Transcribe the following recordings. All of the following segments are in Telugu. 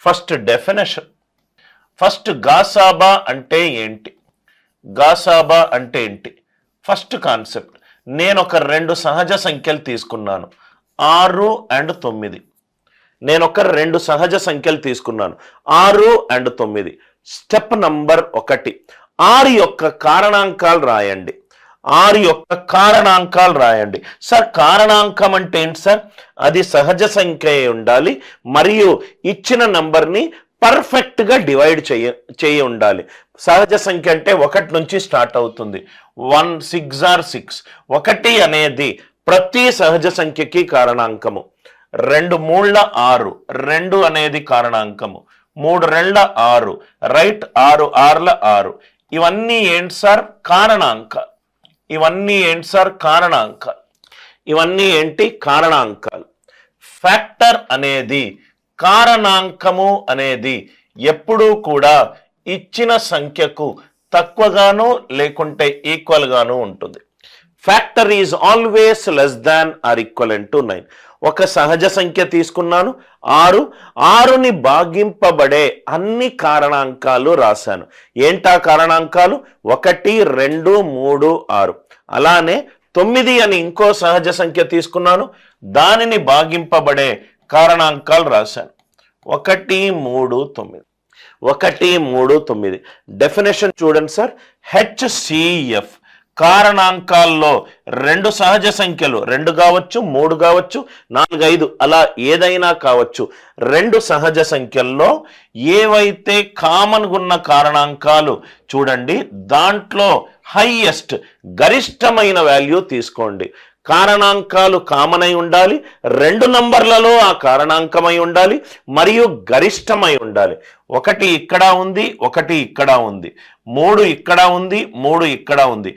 First definition. ఫస్ట్ గాసాబా అంటే ఏంటి? గాసాబా అంటే ఏంటి? ఫస్ట్ కాన్సెప్ట్, నేను ఒక 2 సహజ సంఖ్యలు తీసుకున్నాను, 6 and 9. నేను ఒక 2 సహజ సంఖ్యలు తీసుకున్నాను, 6 and 9. స్టెప్ నంబర్ 1, 6 యొక్క కారణాంకాలు రాయండి. 6 యొక్క కారణాంకాలు రాయండి. సార్ కారణాంకం అంటే ఏంటి సార్? అది సహజ సంఖ్య ఉండాలి మరియు ఇచ్చిన నంబర్ని పర్ఫెక్ట్గా డివైడ్ చేయి ఉండాలి. సహజ సంఖ్య అంటే 1 నుంచి స్టార్ట్ అవుతుంది. 1 6 are 6. 1 అనేది ప్రతి సహజ సంఖ్యకి కారణాంకము. 2 3 6, 2 అనేది కారణాంకము. 3 2 6, రైట్? 6 6 6. ఇవన్నీ ఏంటి సార్? కారణాంక. ఇవన్నీ ఏంటి సార్? కారణాంక. ఇవన్నీ ఏంటి? కారణాంకాలు. ఫ్యాక్టర్ అనేది, కారణాంకము అనేది ఎప్పుడూ కూడా ఇచ్చిన సంఖ్యకు తక్కువగాను లేకుంటే ఈక్వల్ గాను ఉంటుంది. Factor is always less than or equivalent to 9. ఒక సహజ సంఖ్య తీసుకున్నాను 6, 6ని భాగింపబడే అన్ని కారణాంకాలు రాశాను. ఏంటా కారణాంకాలు? 1 2 3 6. అలానే 9 అని ఇంకో సహజ సంఖ్య తీసుకున్నాను, దానిని భాగింపబడే కారణాంకాలు రాశాను. 1 3 9. 1 3 9. డెఫినేషన్ చూడండి సార్. HCF కారణాంకాల్లో 2 సహజ సంఖ్యలు, 2 కావచ్చు, 3 కావచ్చు, 4 5 అలా ఏదైనా కావచ్చు. 2 సహజ సంఖ్యల్లో ఏవైతే కామన్గా ఉన్న కారణాంకాలు చూడండి, దాంట్లో హైయెస్ట్ గరిష్టమైన వాల్యూ తీసుకోండి. కారణాంకాలు కామన్ అయి ఉండాలి, 2 నంబర్లలో ఆ కారణాంకమై ఉండాలి మరియు గరిష్టమై ఉండాలి. 1 ఇక్కడ ఉంది, 1 ఇక్కడ ఉంది, 3 ఇక్కడ ఉంది, 3 ఇక్కడ ఉంది.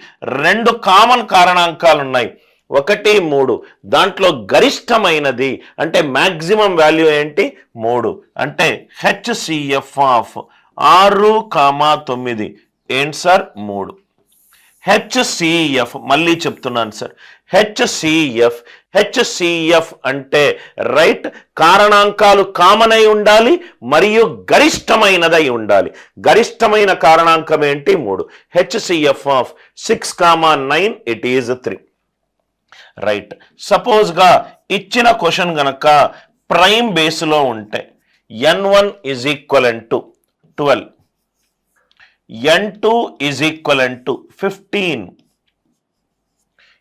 2 కామన్ కారణాంకాలు ఉన్నాయి, 1 3. దాంట్లో గరిష్టమైనది అంటే మ్యాక్సిమం వాల్యూ ఏంటి? 3. అంటే HCF ఆఫ్ 6, 9 ఏంటి సార్? 3. HCF మళ్ళీ చెప్తున్నాను సార్. HCF అంటే రైట్, కారణాంకాలు కామన్ అయి ఉండాలి మరియు గరిష్టమైనదై ఉండాలి. గరిష్టమైన కారణాంకం ఏంటి? 3. HCF of 6, 9 it is 3. Right. సపోజ్గా ఇచ్చిన క్వశ్చన్ గనక ప్రైమ్ బేస్లో ఉంటే N1 is equivalent to 12, N2 is equivalent to 15.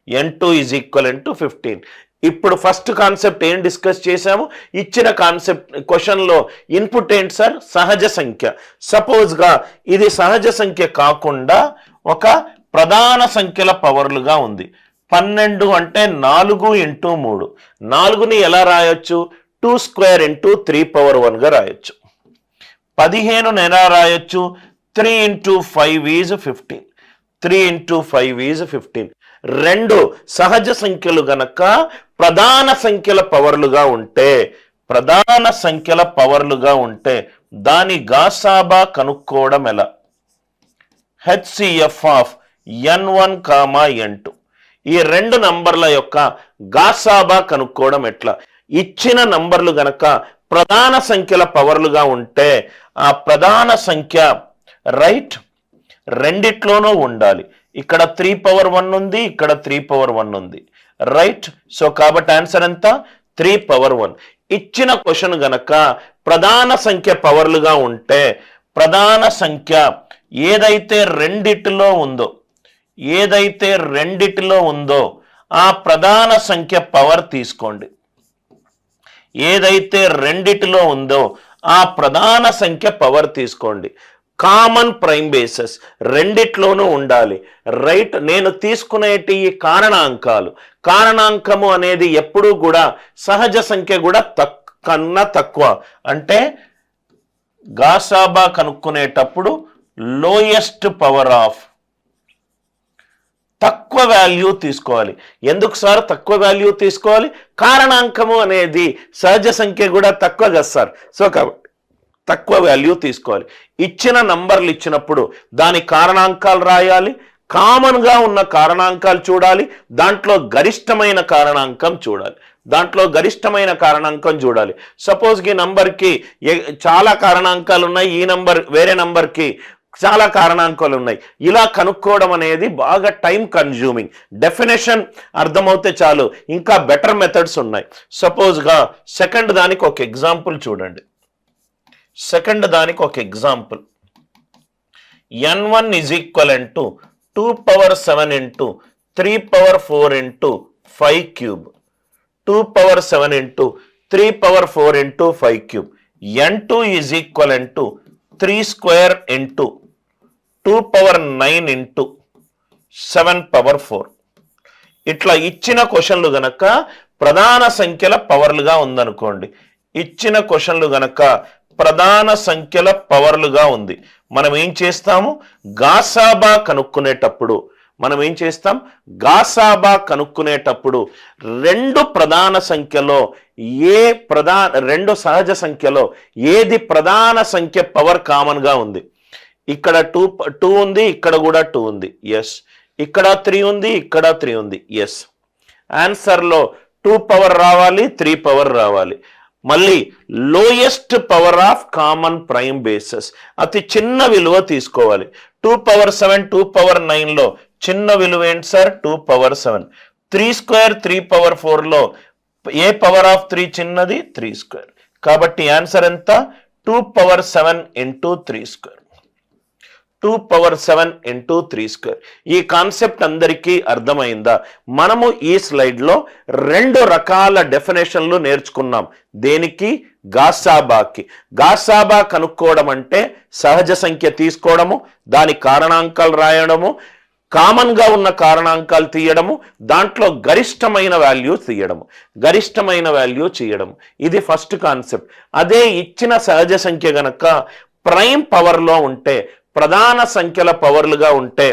N2 is equivalent to 15. ఇప్పుడు ఫస్ట్ కాన్సెప్ట్ ఏం డిస్కస్ చేశాము? ఇచ్చిన కాన్సెప్ట్ క్వశ్చన్లో ఇన్పుట్ ఏంటి సార్? సహజ సంఖ్య. సపోజ్గా ఇది సహజ సంఖ్య కాకుండా ఒక ప్రధాన సంఖ్యల పవర్లుగా ఉంది. 12 అంటే 4 into 3. 4ని ఎలా రాయొచ్చు? 2 square into 3 power 1గా రాయొచ్చు. 15ని ఎలా రాయొచ్చు? 3 into 5 is 15. 3 into 5 is 15. 2 సహజ సంఖ్యలు గనక ప్రధాన సంఖ్యల పవర్లుగా ఉంటే దాని గాసాబా కనుక్కోవడం ఎలా? HCF of N1, N2. ఈ 2 నంబర్ల యొక్క గాసాబా కనుక్కోవడం ఎట్లా? ఇచ్చిన నంబర్లు గనక ప్రధాన సంఖ్యల పవర్లుగా ఉంటే ఆ ప్రధాన సంఖ్య రైట్ రెండిట్లోనూ ఉండాలి. ఇక్కడ 3 power 1 ఉంది, ఇక్కడ 3 power 1 ఉంది, రైట్? సో కాబట్టి ఆన్సర్ ఎంత? 3 power 1. ఇచ్చిన క్వశ్చన్ గనక ప్రధాన సంఖ్య పవర్లుగా ఉంటే ప్రధాన సంఖ్య ఏదైతే రెండిటిలో ఉందో ఆ ప్రధాన సంఖ్య పవర్ తీసుకోండి. ఏదైతే రెండిటిలో ఉందో ఆ ప్రధాన సంఖ్య పవర్ తీసుకోండి. కామన్ ప్రైమ్ బేసెస్ రెండిట్లోనూ ఉండాలి, రైట్? నేను తీసుకునేటి ఈ కారణాంకము అనేది ఎప్పుడూ కూడా సహజ సంఖ్య కూడా కన్నా తక్కువ. అంటే గాసాబా కనుక్కునేటప్పుడు లోయెస్ట్ పవర్ ఆఫ్ తక్కువ వాల్యూ తీసుకోవాలి. ఎందుకు సార్ తక్కువ వాల్యూ తీసుకోవాలి? కారణాంకము అనేది సహజ సంఖ్య కూడా తక్కువ కదా సార్. సో కాబట్టి తక్కువ వాల్యూ తీసుకోవాలి. ఇచ్చిన నంబర్లు ఇచ్చినప్పుడు దాని కారణాంకాలు రాయాలి, కామన్గా ఉన్న కారణాంకాలు చూడాలి, దాంట్లో గరిష్టమైన కారణాంకం చూడాలి. దాంట్లో గరిష్టమైన కారణాంకం చూడాలి. సపోజ్ ఈ నంబర్కి చాలా కారణాంకాలు ఉన్నాయి, ఈ నంబర్ వేరే నంబర్కి చాలా కారణాంకాలు ఉన్నాయి. ఇలా కనుక్కోవడం అనేది బాగా టైం కన్జ్యూమింగ్. డెఫినేషన్ అర్థమవుతే చాలు, ఇంకా బెటర్ మెథడ్స్ ఉన్నాయి. సపోజ్గా సెకండ్ దానికి ఒక ఎగ్జాంపుల్ చూడండి. సెకండ్ దానికి ఒక example, n1 is equivalent to 2 power 7 into 3 power 4 into 5 cube. 2 power 7 into 3 power 4 into 5 cube. n2 is equivalent to 3 square into 2 power 9 into 7 power 4. ఇట్లా ఇచ్చిన క్వశ్చన్లు గనక ప్రధాన సంఖ్యల పవర్లుగా ఉందనుకోండి, ఇచ్చిన క్వశ్చన్లు గనక ప్రధాన సంఖ్యల పవర్లుగా ఉంది, మనం ఏం చేస్తాము, గాసాబా కనుక్కునేటప్పుడు రెండు ప్రధాన సంఖ్యలో రెండు సహజ సంఖ్యలో ఏది ప్రధాన సంఖ్య పవర్ కామన్ గా ఉంది. ఇక్కడ 2 ఉంది, ఇక్కడ కూడా 2 ఉంది, ఎస్. ఇక్కడ 3 ఉంది, ఇక్కడ 3 ఉంది, ఎస్. ఆన్సర్లో 2 పవర్ రావాలి, 3 పవర్ రావాలి. మళ్ళీ lowest power of common prime bases, అతి చిన్న విలువ తీసుకోవాలి. 2 పవర్ 7 2 పవర్ 9లో చిన్న విలువ ఏంటి సార్, 2 పవర్ 7. 3 స్క్వేర్ 3 పవర్ 4లో ఏ పవర్ ఆఫ్ 3 చిన్నది, 3 స్క్వేర్. కాబట్టి ఆన్సర్ ఎంత, 2 power 7 into 3 square. 2 power 7 into 3 square. ఈ కాన్సెప్ట్ అందరికీ అర్థమైందా? మనము ఈ స్లైడ్లో 2 రకాల డెఫినేషన్లు నేర్చుకున్నాం. దేనికి, గాసాబాకి. గాసాబా కనుక్కోవడం అంటే సహజ సంఖ్య తీసుకోవడము, దాని కారణాంకాలు రాయడము, కామన్గా ఉన్న కారణాంకాలు తీయడము, దాంట్లో గరిష్టమైన వాల్యూ చేయడము. ఇది ఫస్ట్ కాన్సెప్ట్. అదే ఇచ్చిన సహజ సంఖ్య గనక ప్రైమ్ పవర్లో ఉంటే, ప్రధాన సంఖ్యల పవర్లుగా ఉంటే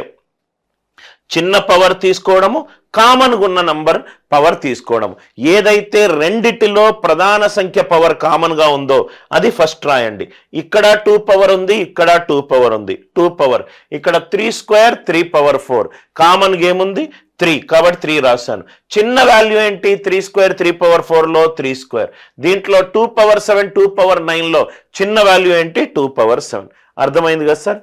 చిన్న పవర్ తీసుకోవడము, కామన్గా ఉన్న నంబర్ పవర్ తీసుకోవడము. ఏదైతే రెండిటిలో ప్రధాన సంఖ్య పవర్ కామన్గా ఉందో అది ఫస్ట్ రాయండి. ఇక్కడ 2 పవర్ ఉంది, ఇక్కడ 2 పవర్ ఉంది, 2 పవర్. ఇక్కడ 3 స్క్వేర్ 3 పవర్ 4, కామన్గా ఏముంది, 3, కాబట్టి 3 రాశాను. చిన్న వాల్యూ ఏంటి, 3 స్క్వేర్ 3 పవర్ 4లో 3 స్క్వేర్. దీంట్లో 2 పవర్ 7 2 పవర్ 9లో చిన్న వాల్యూ ఏంటి, 2 పవర్ 7. అర్థమైంది కదా సార్?